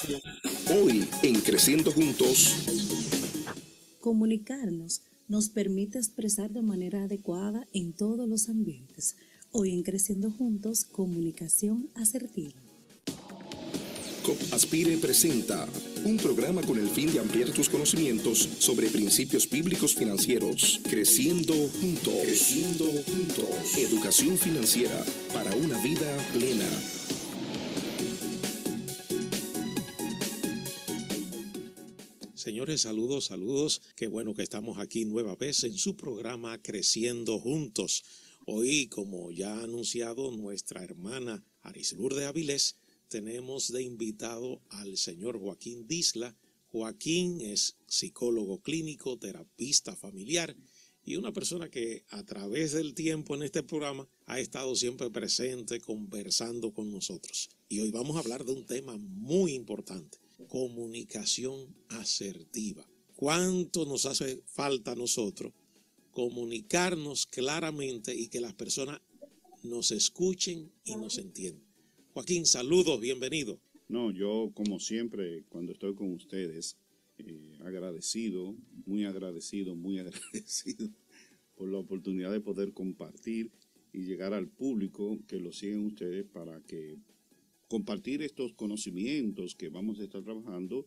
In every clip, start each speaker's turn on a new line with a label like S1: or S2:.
S1: Hoy en Creciendo Juntos.
S2: Comunicarnos nos permite expresar de manera adecuada en todos los ambientes. Hoy en Creciendo Juntos, comunicación asertiva.
S1: Aspire presenta un programa con el fin de ampliar tus conocimientos sobre principios bíblicos financieros. Creciendo Juntos. Creciendo Juntos. Educación financiera para una vida plena.
S3: Señores, saludos. Qué bueno que estamos aquí nueva vez en su programa Creciendo Juntos. Hoy, como ya ha anunciado nuestra hermana Arislourdes Avilés, tenemos de invitado al señor Joaquín Disla. Joaquín es psicólogo clínico, terapista familiar y una persona que a través del tiempo en este programa ha estado siempre presente, conversando con nosotros. Y hoy vamos a hablar de un tema muy importante: comunicación asertiva. ¿Cuánto nos hace falta a nosotros comunicarnos claramente y que las personas nos escuchen y nos entiendan? Joaquín, saludos, bienvenido.
S4: No, yo como siempre cuando estoy con ustedes, agradecido por la oportunidad de poder compartir y llegar al público que lo siguen ustedes para que compartir estos conocimientos que vamos a estar trabajando,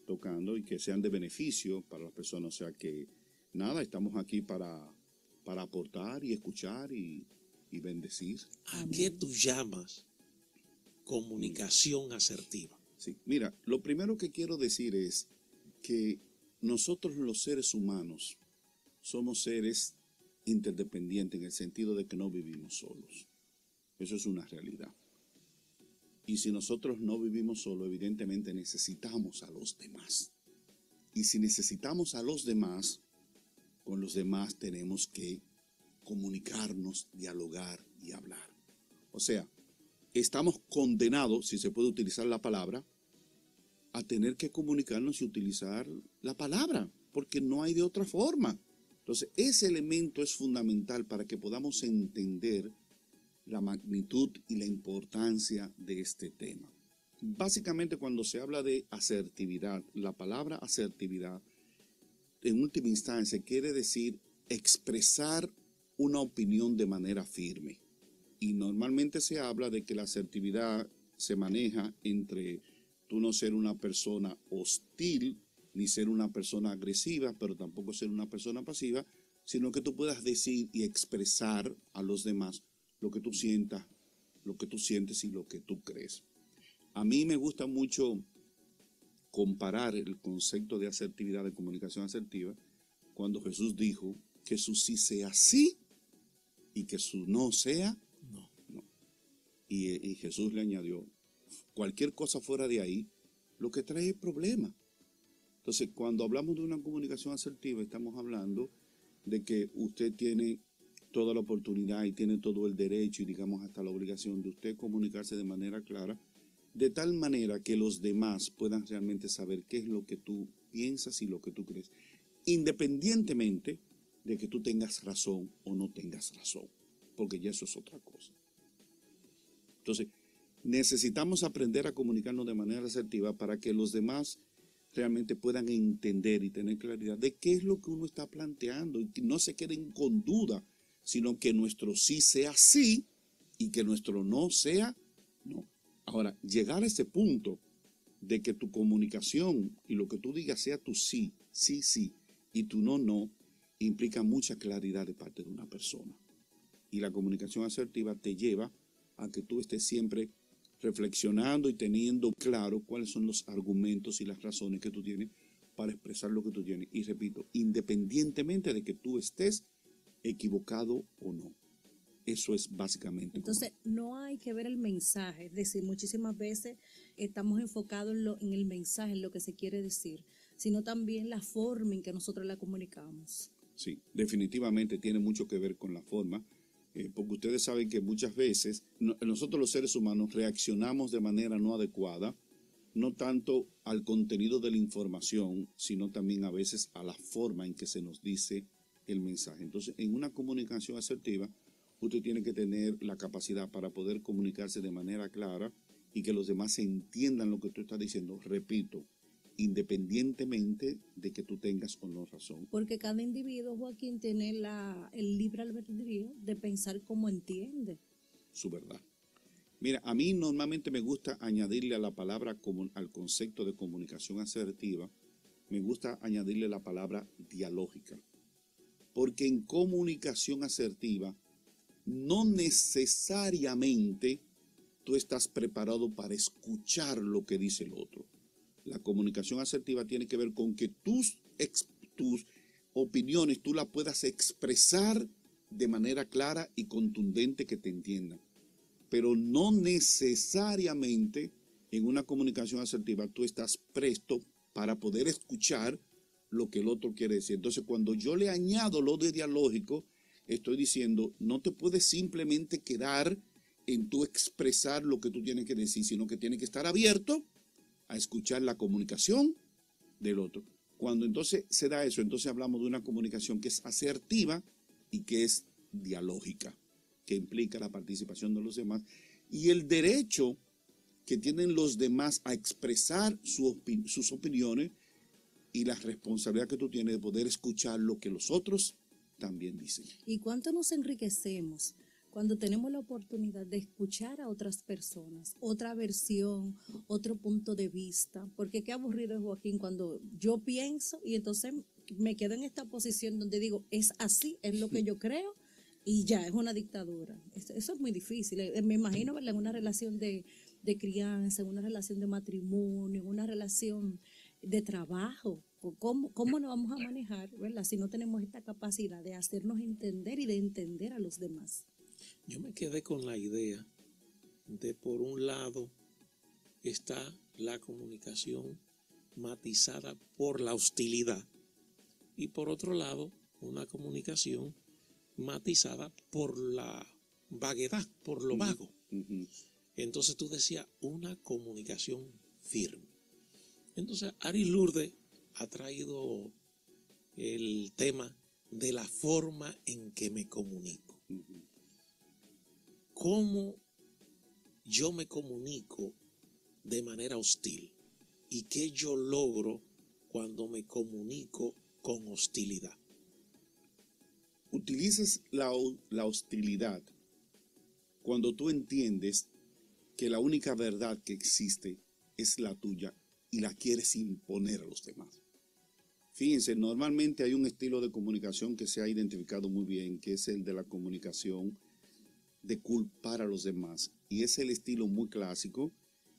S4: tocando y que sean de beneficio para las personas. O sea que nada, estamos aquí para aportar y escuchar y bendecir.
S3: ¿A qué tú llamas comunicación asertiva?
S4: Sí, mira, lo primero que quiero decir es que nosotros los seres humanos somos seres interdependientes en el sentido de que no vivimos solos. Eso es una realidad. Y si nosotros no vivimos solos, evidentemente necesitamos a los demás. Y si necesitamos a los demás, con los demás tenemos que comunicarnos, dialogar y hablar. O sea, estamos condenados, si se puede utilizar la palabra, a tener que comunicarnos y utilizar la palabra, porque no hay de otra forma. Entonces, ese elemento es fundamental para que podamos entender la magnitud y la importancia de este tema. Básicamente, cuando se habla de asertividad, la palabra asertividad, en última instancia, quiere decir expresar una opinión de manera firme. Y normalmente se habla de que la asertividad se maneja entre tú no ser una persona hostil, ni ser una persona agresiva, pero tampoco ser una persona pasiva, sino que tú puedas decir y expresar a los demás lo que tú sientas, lo que tú sientes y lo que tú crees. A mí me gusta mucho comparar el concepto de asertividad, de comunicación asertiva, cuando Jesús dijo que su sí sea sí y que su no sea no. Y Jesús le añadió, cualquier cosa fuera de ahí, lo que trae es problema. Entonces, cuando hablamos de una comunicación asertiva, estamos hablando de que usted tiene toda la oportunidad y tiene todo el derecho y digamos hasta la obligación de usted comunicarse de manera clara, de tal manera que los demás puedan realmente saber qué es lo que tú piensas y lo que tú crees, independientemente de que tú tengas razón o no tengas razón, porque ya eso es otra cosa. Entonces, necesitamos aprender a comunicarnos de manera asertiva para que los demás realmente puedan entender y tener claridad de qué es lo que uno está planteando y que no se queden con duda, sino que nuestro sí sea sí y que nuestro no sea no. Ahora, llegar a ese punto de que tu comunicación y lo que tú digas sea tu sí, sí, sí, y tu no, no, implica mucha claridad de parte de una persona. Y la comunicación asertiva te lleva a que tú estés siempre reflexionando y teniendo claro cuáles son los argumentos y las razones que tú tienes para expresar lo que tú tienes. Y repito, independientemente de que tú estés equivocado o no. Eso es básicamente.
S2: Entonces, no hay que ver el mensaje. Es decir, muchísimas veces estamos enfocados en el mensaje, en lo que se quiere decir, sino también la forma en que nosotros la comunicamos.
S4: Sí, definitivamente tiene mucho que ver con la forma, porque ustedes saben que muchas veces nosotros los seres humanos reaccionamos de manera no adecuada, no tanto al contenido de la información, sino también a veces a la forma en que se nos dice el mensaje. Entonces, en una comunicación asertiva, usted tiene que tener la capacidad para poder comunicarse de manera clara y que los demás entiendan lo que tú estás diciendo, repito, independientemente de que tú tengas o no razón.
S2: Porque cada individuo, Joaquín, tiene el libre albedrío de pensar como entiende.
S4: Su verdad. Mira, a mí normalmente me gusta añadirle a la palabra, al concepto de comunicación asertiva, me gusta añadirle la palabra dialógica. Porque en comunicación asertiva no necesariamente tú estás preparado para escuchar lo que dice el otro. La comunicación asertiva tiene que ver con que tus opiniones tú las puedas expresar de manera clara y contundente que te entiendan. Pero no necesariamente en una comunicación asertiva tú estás presto para poder escuchar lo que el otro quiere decir. Entonces, cuando yo le añado lo de dialógico, estoy diciendo, no te puedes simplemente quedar en tú expresar lo que tú tienes que decir, sino que tienes que estar abierto a escuchar la comunicación del otro. Cuando entonces se da eso, entonces hablamos de una comunicación que es asertiva y que es dialógica, que implica la participación de los demás y el derecho que tienen los demás a expresar sus opiniones y la responsabilidad que tú tienes de poder escuchar lo que los otros también dicen.
S2: ¿Y cuánto nos enriquecemos cuando tenemos la oportunidad de escuchar a otras personas, otra versión, otro punto de vista? Porque qué aburrido es, Joaquín, cuando yo pienso y entonces me quedo en esta posición donde digo, es así, es lo que yo creo y ya, es una dictadura. Eso es muy difícil. Me imagino, ¿verdad?, en una relación de crianza, en una relación de matrimonio, en una relación de trabajo. ¿Cómo nos vamos a manejar, ¿verdad?, si no tenemos esta capacidad de hacernos entender y de entender a los demás?
S3: Yo me quedé con la idea de, por un lado, está la comunicación matizada por la hostilidad y por otro lado, una comunicación matizada por la vaguedad, por lo vago. Entonces tú decías una comunicación firme. Entonces Aris Lourdes ha traído el tema de la forma en que me comunico. ¿Cómo yo me comunico de manera hostil? ¿Y qué yo logro cuando me comunico con hostilidad?
S4: Utilizas la hostilidad cuando tú entiendes que la única verdad que existe es la tuya y la quieres imponer a los demás. Fíjense, normalmente hay un estilo de comunicación que se ha identificado muy bien, que es el de la comunicación de culpar a los demás. Y es el estilo muy clásico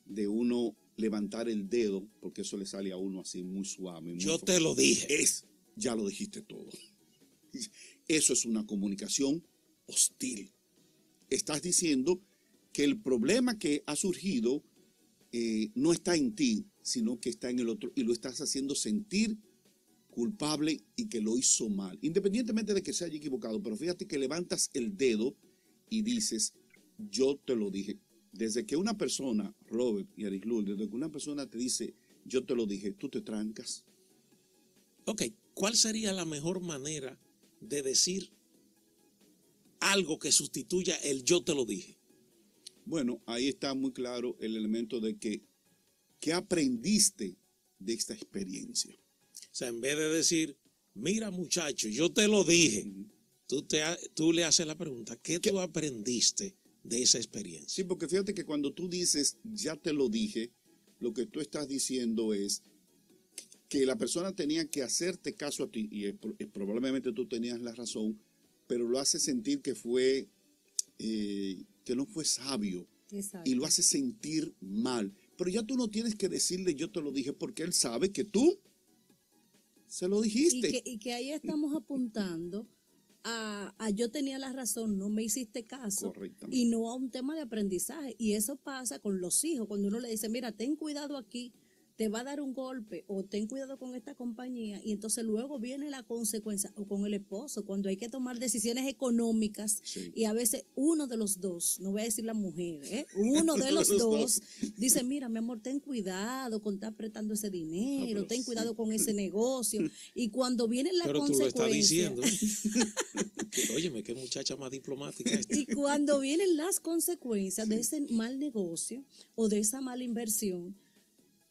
S4: de uno levantar el dedo, porque eso le sale a uno así muy suave.
S3: Yo te lo dije.
S4: Ya lo dijiste todo. Eso es una comunicación hostil. Estás diciendo que el problema que ha surgido no está en ti, sino que está en el otro y lo estás haciendo sentir culpable y que lo hizo mal, independientemente de que se haya equivocado. Pero fíjate que levantas el dedo y dices, yo te lo dije. Desde que una persona, Robert y Aris Lourdes, desde que una persona te dice, yo te lo dije, tú te trancas.
S3: Ok, ¿cuál sería la mejor manera de decir algo que sustituya el yo te lo dije?
S4: Bueno, ahí está muy claro el elemento de que ¿qué aprendiste de esta experiencia?
S3: O sea, en vez de decir, mira muchacho, yo te lo dije, tú le haces la pregunta, ¿qué tú aprendiste de esa experiencia?
S4: Sí, porque fíjate que cuando tú dices, ya te lo dije, lo que tú estás diciendo es que la persona tenía que hacerte caso a ti, y probablemente tú tenías la razón, pero lo hace sentir que fue, que no fue sabio. Exacto. Y lo hace sentir mal. Pero ya tú no tienes que decirle yo te lo dije, porque él sabe que tú se lo dijiste.
S2: Y que ahí estamos apuntando a yo tenía la razón, no me hiciste caso, y no a un tema de aprendizaje. Y eso pasa con los hijos, cuando uno le dice, mira, ten cuidado aquí, te va a dar un golpe o ten cuidado con esta compañía, y entonces luego viene la consecuencia, o con el esposo, cuando hay que tomar decisiones económicas,
S4: Sí.
S2: y a veces uno de los dos, no voy a decir la mujer, uno de los dos dice, mira, mi amor, ten cuidado con estar apretando ese dinero,
S4: pero
S2: ten
S4: sí.
S2: cuidado con ese negocio, y cuando viene la
S3: Pero tú lo estás
S2: consecuencia,
S3: diciendo. Óyeme, qué muchacha más diplomática esta.
S2: y cuando vienen las consecuencias de ese mal negocio o de esa mala inversión,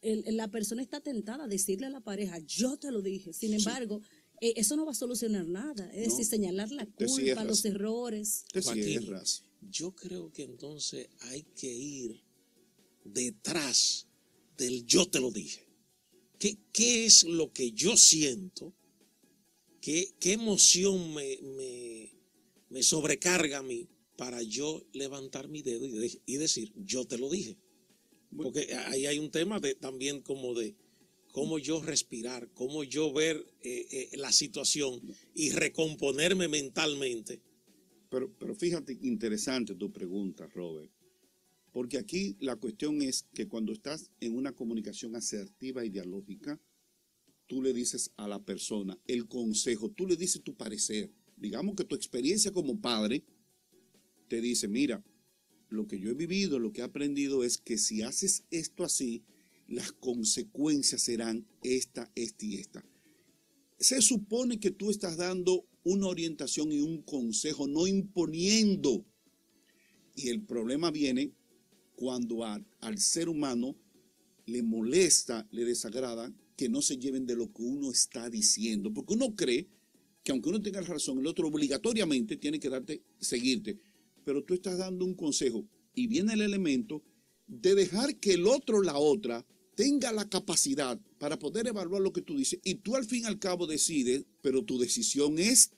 S2: la persona está tentada a decirle a la pareja, yo te lo dije. Sin embargo, eso no va a solucionar nada. Es decir, señalar la
S4: Te
S2: culpa,
S4: cierras.
S2: los errores.
S4: Te
S3: Joaquín,
S4: cierras.
S3: yo creo que entonces hay que ir detrás del yo te lo dije. ¿Qué es lo que yo siento? ¿Qué emoción me sobrecarga a mí para yo levantar mi dedo y decir, yo te lo dije? Porque ahí hay un tema también como de cómo yo respirar, cómo yo ver la situación y recomponerme mentalmente.
S4: Pero fíjate, interesante tu pregunta, Robert. Porque aquí la cuestión es que cuando estás en una comunicación asertiva y dialógica, tú le dices a la persona el consejo, tú le dices tu parecer. Digamos que tu experiencia como padre te dice, mira, lo que yo he vivido, lo que he aprendido es que si haces esto así, las consecuencias serán esta y esta. Se supone que tú estás dando una orientación y un consejo, no imponiendo. Y el problema viene cuando al ser humano le molesta, le desagrada que no se lleven de lo que uno está diciendo. Porque uno cree que aunque uno tenga la razón, el otro obligatoriamente tiene que seguirte. Pero tú estás dando un consejo y viene el elemento de dejar que el otro, la otra, tenga la capacidad para poder evaluar lo que tú dices y tú al fin y al cabo decides, pero tu decisión es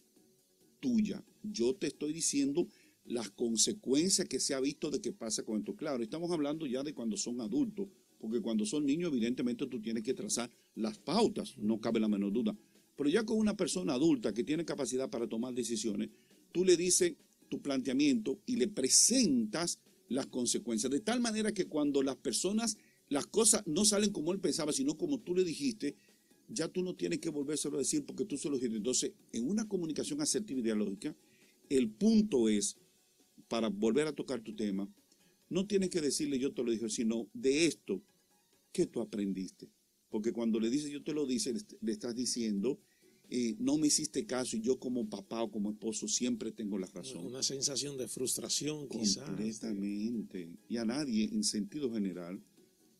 S4: tuya. Yo te estoy diciendo las consecuencias que se ha visto de que pasa con esto. Claro, estamos hablando ya de cuando son adultos, porque cuando son niños evidentemente tú tienes que trazar las pautas, no cabe la menor duda. Pero ya con una persona adulta que tiene capacidad para tomar decisiones, tú le dices tu planteamiento y le presentas las consecuencias, de tal manera que cuando las cosas no salen como él pensaba, sino como tú le dijiste, ya tú no tienes que volvérselo a decir porque tú se lo dijiste. Entonces, en una comunicación asertiva y dialógica, el punto es, para volver a tocar tu tema, no tienes que decirle yo te lo dije, sino de esto, ¿qué tú aprendiste? Porque cuando le dices yo te lo dije, le estás diciendo, no me hiciste caso y yo como papá o como esposo siempre tengo la razón.
S3: Una sensación de frustración quizás.
S4: Completamente. Y a nadie, en sentido general,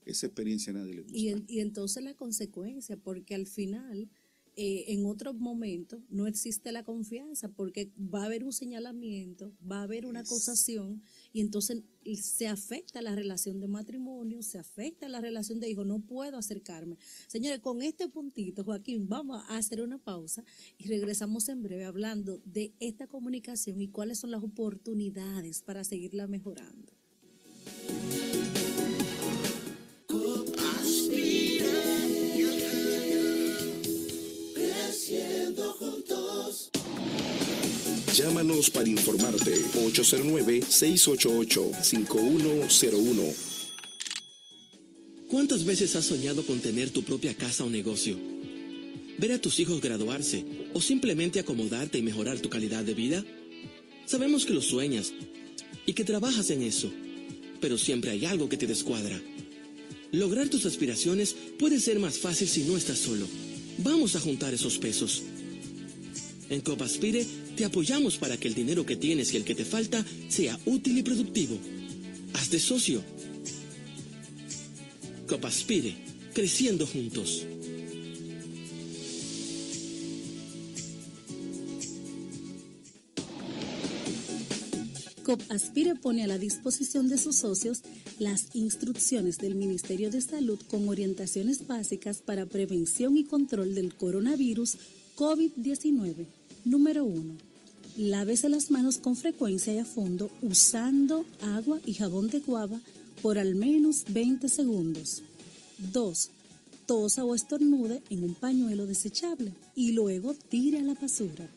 S4: esa experiencia a nadie le gusta.
S2: Y entonces la consecuencia, porque al final, en otros momentos, no existe la confianza, porque va a haber un señalamiento, va a haber una acusación, y entonces se afecta la relación de matrimonio, se afecta la relación de hijo, no puedo acercarme. Señores, con este puntito, Joaquín, vamos a hacer una pausa y regresamos en breve hablando de esta comunicación y cuáles son las oportunidades para seguirla mejorando.
S1: Llámanos para informarte 809-688-5101.
S5: ¿Cuántas veces has soñado con tener tu propia casa o negocio? ¿Ver a tus hijos graduarse o simplemente acomodarte y mejorar tu calidad de vida? Sabemos que lo sueñas y que trabajas en eso, pero siempre hay algo que te descuadra. Lograr tus aspiraciones puede ser más fácil si no estás solo. Vamos a juntar esos pesos. En Copaspire te apoyamos para que el dinero que tienes y el que te falta sea útil y productivo. Haz de socio. Copaspire, creciendo juntos.
S2: Copaspire pone a la disposición de sus socios las instrucciones del Ministerio de Salud con orientaciones básicas para prevención y control del coronavirus COVID-19. Número 1. Lávese las manos con frecuencia y a fondo usando agua y jabón de guava por al menos 20 segundos. 2. Tosa o estornude en un pañuelo desechable y luego tire a la basura.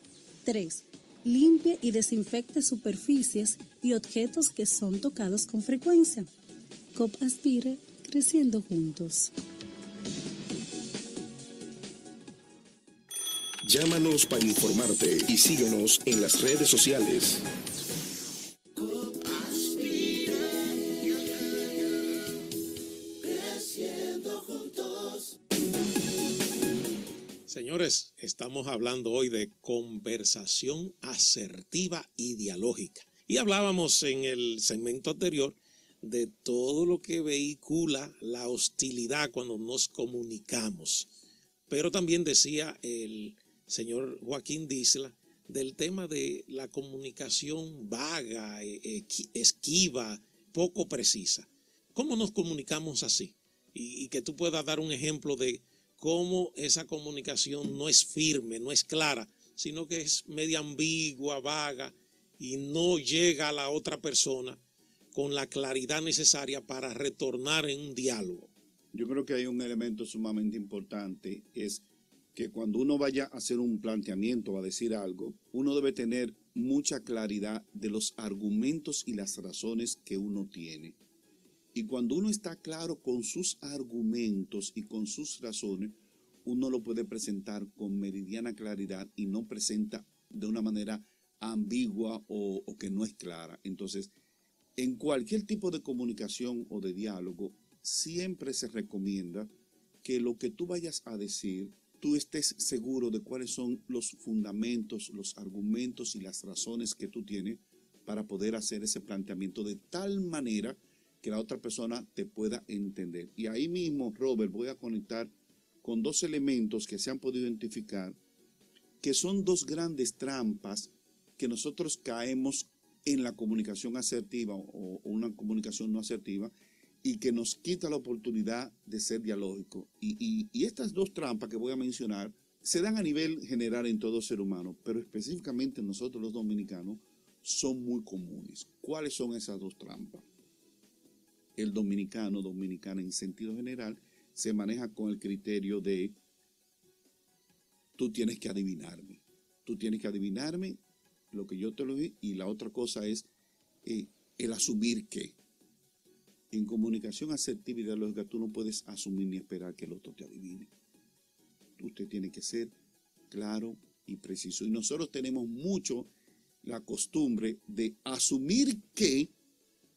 S2: 3. Limpie y desinfecte superficies y objetos que son tocados con frecuencia. Copaspire, creciendo juntos.
S1: Llámanos para informarte y síguenos en las redes sociales.
S3: Señores, estamos hablando hoy de conversación asertiva y dialógica. Y hablábamos en el segmento anterior de todo lo que vehicula la hostilidad cuando nos comunicamos. Pero también decía el señor Joaquín Disla del tema de la comunicación vaga, esquiva, poco precisa. ¿Cómo nos comunicamos así? Y que tú puedas dar un ejemplo de cómo esa comunicación no es firme, no es clara, sino que es media ambigua, vaga, y no llega a la otra persona con la claridad necesaria para retornar en un diálogo.
S4: Yo creo que hay un elemento sumamente importante, es que cuando uno vaya a hacer un planteamiento o a decir algo, uno debe tener mucha claridad de los argumentos y las razones que uno tiene. Y cuando uno está claro con sus argumentos y con sus razones, uno lo puede presentar con meridiana claridad y no presenta de una manera ambigua o que no es clara. Entonces, en cualquier tipo de comunicación o de diálogo, siempre se recomienda que lo que tú vayas a decir, tú estés seguro de cuáles son los fundamentos, los argumentos y las razones que tú tienes para poder hacer ese planteamiento de tal manera que la otra persona te pueda entender. Y ahí mismo, Robert, voy a conectar con dos elementos que se han podido identificar, que son dos grandes trampas que nosotros caemos en la comunicación asertiva o una comunicación no asertiva y que nos quita la oportunidad de ser dialógico. Y estas dos trampas que voy a mencionar se dan a nivel general en todo ser humano, pero específicamente nosotros los dominicanos son muy comunes. ¿Cuáles son esas dos trampas? El dominicana en sentido general, se maneja con el criterio de tú tienes que adivinarme. Tú tienes que adivinarme lo que yo te lo di, y la otra cosa es el asumir que. En comunicación asertiva y dialógica tú no puedes asumir ni esperar que el otro te adivine. Usted tiene que ser claro y preciso. Y nosotros tenemos mucho la costumbre de asumir que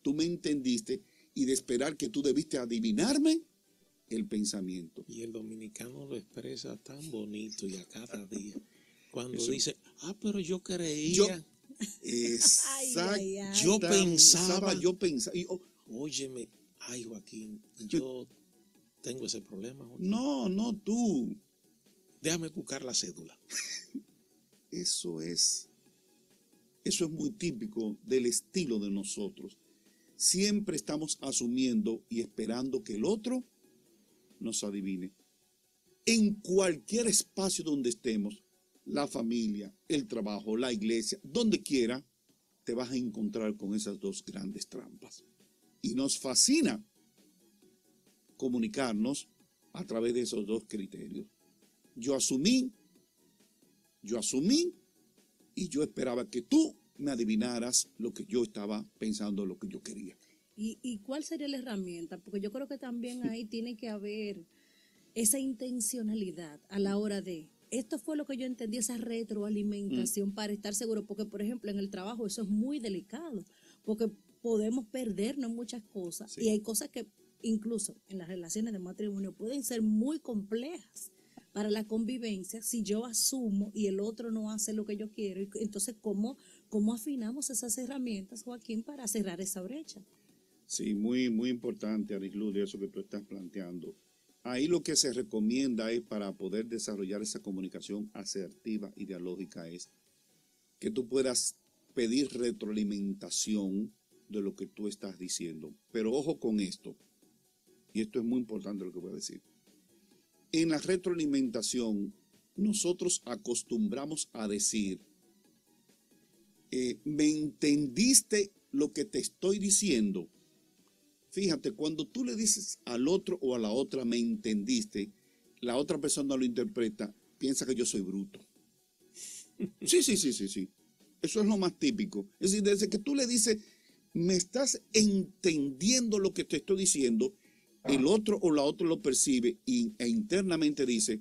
S4: tú me entendiste y de esperar que tú debiste adivinarme el pensamiento.
S3: Y el dominicano lo expresa tan bonito y a cada día. Cuando
S4: Eso.
S3: Dice, pero yo creía.
S4: Yo
S3: pensaba.
S4: Óyeme.
S3: Ay, Joaquín, yo tengo ese problema. Joaquín.
S4: No tú.
S3: Déjame buscar la cédula.
S4: Eso es muy típico del estilo de nosotros. Siempre estamos asumiendo y esperando que el otro nos adivine. En cualquier espacio donde estemos, la familia, el trabajo, la iglesia, donde quiera, te vas a encontrar con esas dos grandes trampas. Y nos fascina comunicarnos a través de esos dos criterios. Yo asumí y yo esperaba que tú me adivinaras lo que yo estaba pensando, lo que yo quería.
S2: ¿Y cuál sería la herramienta? Porque yo creo que también ahí tiene que haber esa intencionalidad a la hora de, esto fue lo que yo entendí, esa retroalimentación para estar seguro, porque por ejemplo en el trabajo eso es muy delicado, porque podemos perdernos en muchas cosas, sí. Y hay cosas que incluso en las relaciones de matrimonio pueden ser muy complejas para la convivencia si yo asumo y el otro no hace lo que yo quiero. Entonces, ¿cómo afinamos esas herramientas, Joaquín, para cerrar esa brecha?
S4: Sí, muy, muy importante, Arislu, de eso que tú estás planteando. Ahí lo que se recomienda es para poder desarrollar esa comunicación asertiva y dialógica es que tú puedas pedir retroalimentación de lo que tú estás diciendo. Pero ojo con esto, y esto es muy importante lo que voy a decir. En la retroalimentación, nosotros acostumbramos a decir, ¿me entendiste lo que te estoy diciendo? Fíjate, cuando tú le dices al otro o a la otra, me entendiste, la otra persona lo interpreta, piensa que yo soy bruto. Sí. Eso es lo más típico. Es decir, desde que tú le dices, me estás entendiendo lo que te estoy diciendo, el otro o la otra lo percibe e internamente dice,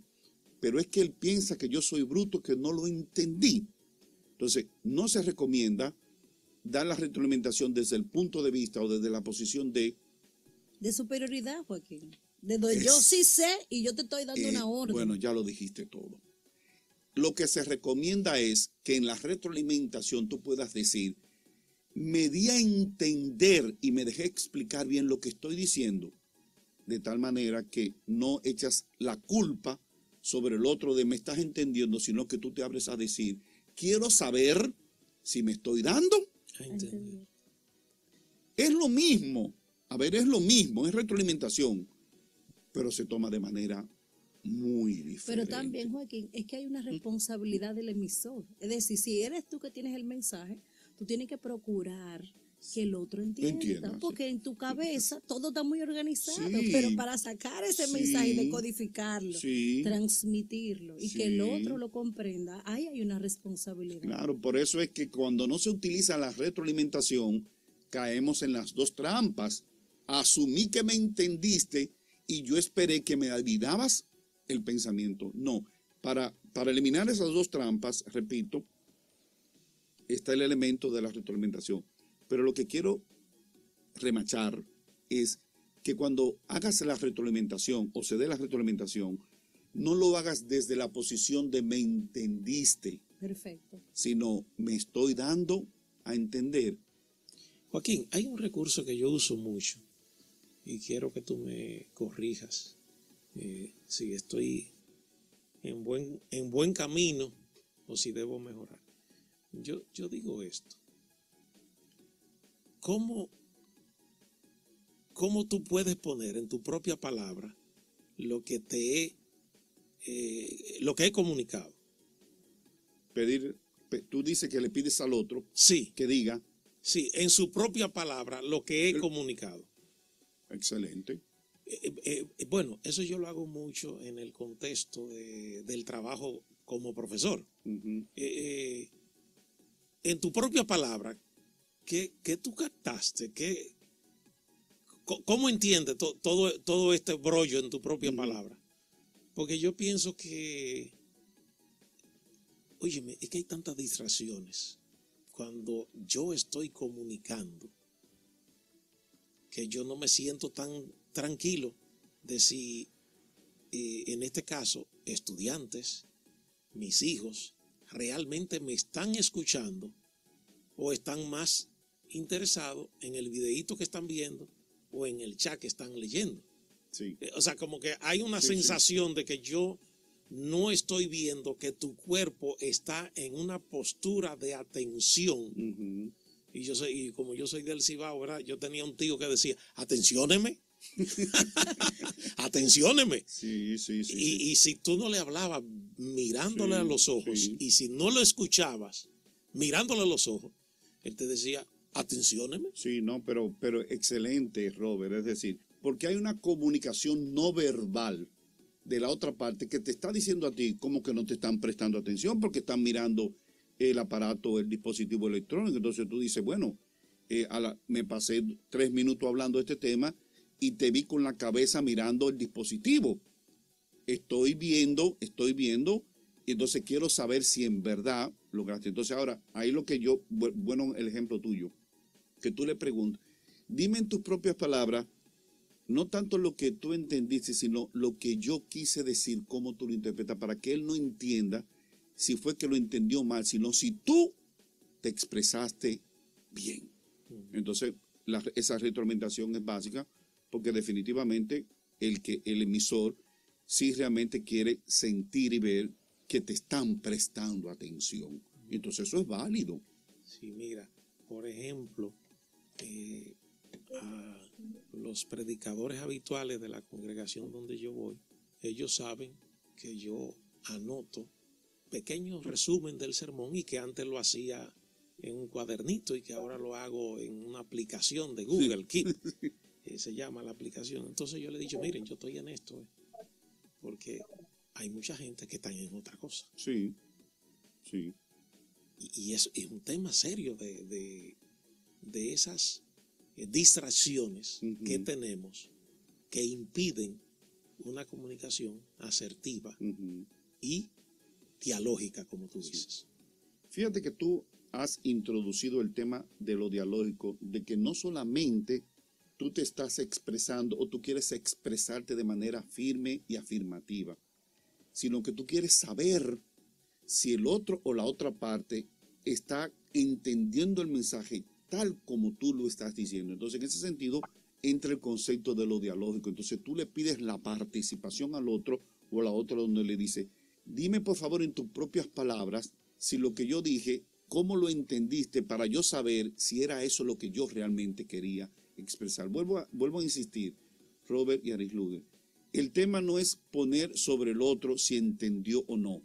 S4: pero es que él piensa que yo soy bruto, que no lo entendí. Entonces, no se recomienda dar la retroalimentación desde el punto de vista o desde la posición de
S2: superioridad, Joaquín. De donde yo sí sé y yo te estoy dando una orden.
S4: bueno, ya lo dijiste todo. Lo que se recomienda es que en la retroalimentación tú puedas decir, me di a entender y me dejé explicar bien lo que estoy diciendo, de tal manera que no echas la culpa sobre el otro de me estás entendiendo, sino que tú te abres a decir, quiero saber si me estoy dando. Es lo mismo, es lo mismo, es retroalimentación, pero se toma de manera muy diferente.
S2: Pero también, Joaquín, es que hay una responsabilidad del emisor. Es decir, si eres tú que tienes el mensaje, tú tienes que procurar que el otro entienda, porque en tu cabeza todo está muy organizado, pero para sacar ese mensaje y decodificarlo, transmitirlo y que el otro lo comprenda, ahí hay una responsabilidad.
S4: Claro, por eso es que cuando no se utiliza la retroalimentación, caemos en las dos trampas. Asumí que me entendiste y yo esperé que me olvidabas el pensamiento. No, para eliminar esas dos trampas, repito, está el elemento de la retroalimentación. Pero lo que quiero remachar es que cuando hagas la retroalimentación o se dé la retroalimentación, no lo hagas desde la posición de me entendiste.
S2: Perfecto.
S4: Sino me estoy dando a entender.
S3: Joaquín, hay un recurso que yo uso mucho y quiero que tú me corrijas si estoy en buen camino o si debo mejorar. Yo digo esto. ¿Cómo tú puedes poner en tu propia palabra lo que he comunicado?
S4: Tú dices que le pides al otro que diga.
S3: Sí, en su propia palabra lo que he comunicado.
S4: Excelente.
S3: Bueno, eso yo lo hago mucho en el contexto del trabajo como profesor. En tu propia palabra, ¿qué tú captaste? ¿Cómo entiendes todo este brollo en tu propia palabra? Porque yo pienso que, óyeme, es que hay tantas distracciones cuando yo estoy comunicando que yo no me siento tan tranquilo de si, en este caso, estudiantes, mis hijos, realmente me están escuchando o están más interesados en el videíto que están viendo o en el chat que están leyendo.
S4: Sí.
S3: O sea, como que hay una sensación de que yo no estoy viendo que tu cuerpo está en una postura de atención. Y como yo soy del Cibao, ¿verdad? Yo tenía un tío que decía, atencióneme. Atencióneme. Y si tú no le hablabas mirándole a los ojos y si no lo escuchabas mirándole a los ojos, él te decía, atencióneme.
S4: Sí, no, pero excelente, Robert. Es decir, porque hay una comunicación no verbal de la otra parte que te está diciendo a ti como que no te están prestando atención porque están mirando el aparato, el dispositivo electrónico. Entonces tú dices, bueno, me pasé 3 minutos hablando de este tema y te vi con la cabeza mirando el dispositivo. Estoy viendo, y entonces quiero saber si en verdad lograste. Entonces ahora, ahí lo que bueno, el ejemplo tuyo, que tú le preguntas, dime en tus propias palabras, no tanto lo que tú entendiste, sino lo que yo quise decir, cómo tú lo interpretas, para que él no entienda si fue que lo entendió mal, sino si tú te expresaste bien. Entonces, esa retroalimentación es básica, porque definitivamente el emisor sí realmente quiere sentir y ver que te están prestando atención. Entonces, eso es válido.
S3: Sí, mira, por ejemplo, a los predicadores habituales de la congregación donde yo voy, ellos saben que yo anoto pequeños resumen del sermón y que antes lo hacía en un cuadernito y que ahora lo hago en una aplicación de Google Keep, se llama la aplicación. Entonces yo le he dicho, miren, yo estoy en esto, porque hay mucha gente que está en otra cosa.
S4: Sí.
S3: Y es un tema serio de esas distracciones que tenemos que impiden una comunicación asertiva y dialógica, como tú dices.
S4: Fíjate que tú has introducido el tema de lo dialógico, de que no solamente tú te estás expresando o tú quieres expresarte de manera firme y afirmativa, sino que tú quieres saber si el otro o la otra parte está entendiendo el mensaje tal como tú lo estás diciendo. Entonces, en ese sentido, entra el concepto de lo dialógico. Entonces, tú le pides la participación al otro o a la otra, donde le dice, dime por favor en tus propias palabras si lo que yo dije, cómo lo entendiste, para yo saber si era eso lo que yo realmente quería expresar. Vuelvo a insistir, Robert y Arislude, el tema no es poner sobre el otro si entendió o no,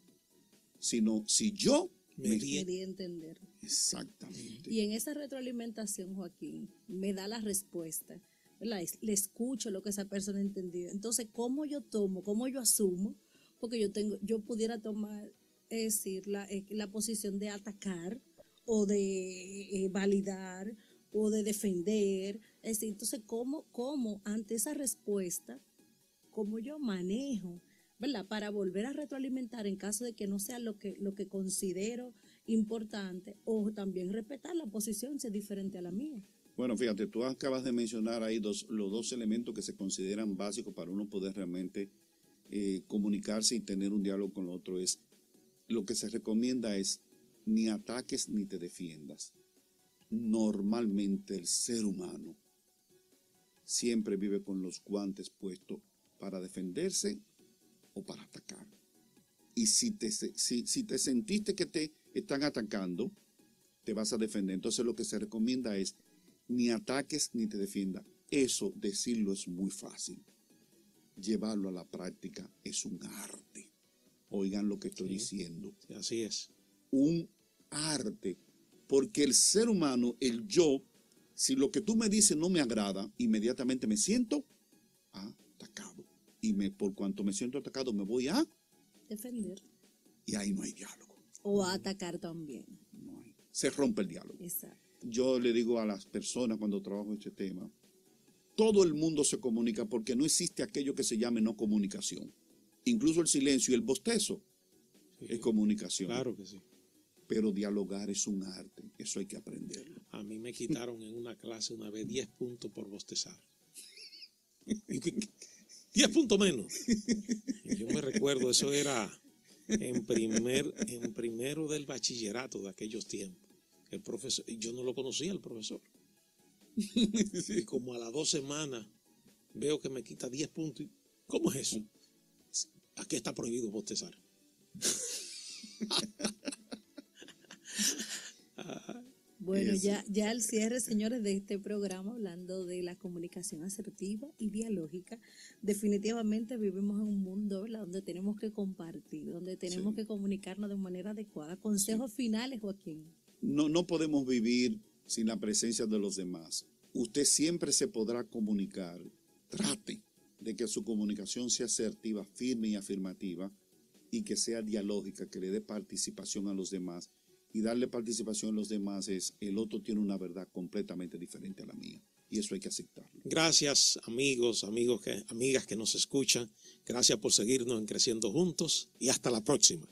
S4: sino si yo
S2: quería entender.
S4: Exactamente.
S2: Y en esa retroalimentación, Joaquín, me da la respuesta, ¿verdad? Le escucho lo que esa persona entendió. Entonces, ¿cómo yo tomo, cómo yo asumo? Porque yo pudiera tomar, es decir, la posición de atacar o de validar o de defender. Es decir, entonces, ¿cómo ante esa respuesta, cómo yo manejo, ¿verdad? Para volver a retroalimentar en caso de que no sea lo que considero importante, o también respetar la posición si es diferente a la mía.
S4: Bueno, fíjate, tú acabas de mencionar ahí los dos elementos que se consideran básicos para uno poder realmente comunicarse y tener un diálogo con el otro. Lo que se recomienda es ni ataques ni te defiendas. Normalmente el ser humano siempre vive con los guantes puestos para defenderse o para atacar. Y si te sentiste que te están atacando, te vas a defender. Entonces lo que se recomienda es ni ataques ni te defiendas. Eso, decirlo es muy fácil. Llevarlo a la práctica es un arte. Oigan lo que estoy diciendo.
S3: Sí, así es.
S4: Un arte. Porque el ser humano, el yo, si lo que tú me dices no me agrada, inmediatamente me siento atacado. Y por cuanto me siento atacado, me voy a
S2: defender.
S4: Y ahí no hay diálogo.
S2: O a atacar también.
S4: No hay. Se rompe el diálogo.
S2: Exacto.
S4: Yo le digo a las personas cuando trabajo este tema, todo el mundo se comunica porque no existe aquello que se llame no comunicación. Incluso el silencio y el bostezo es comunicación.
S3: Claro que sí.
S4: Pero dialogar es un arte, eso hay que aprenderlo.
S3: A mí me quitaron en una clase una vez 10 puntos por bostezar. 10 puntos menos. Y yo me recuerdo, eso era en primero del bachillerato de aquellos tiempos. El profesor, yo no lo conocía el profesor. Y como a las 2 semanas veo que me quita 10 puntos. ¿Cómo es eso? Aquí está prohibido bostezar.
S2: Bueno, ya al cierre, señores, de este programa, hablando de la comunicación asertiva y dialógica, definitivamente vivimos en un mundo, ¿verdad?, donde tenemos que compartir, donde tenemos que comunicarnos de manera adecuada. Consejos finales, Joaquín.
S4: No podemos vivir sin la presencia de los demás. Usted siempre se podrá comunicar. Trate de que su comunicación sea asertiva, firme y afirmativa, y que sea dialógica, que le dé participación a los demás. Y darle participación a los demás es, el otro tiene una verdad completamente diferente a la mía. Y eso hay que aceptarlo.
S3: Gracias, amigas que nos escuchan. Gracias por seguirnos en Creciendo Juntos y hasta la próxima.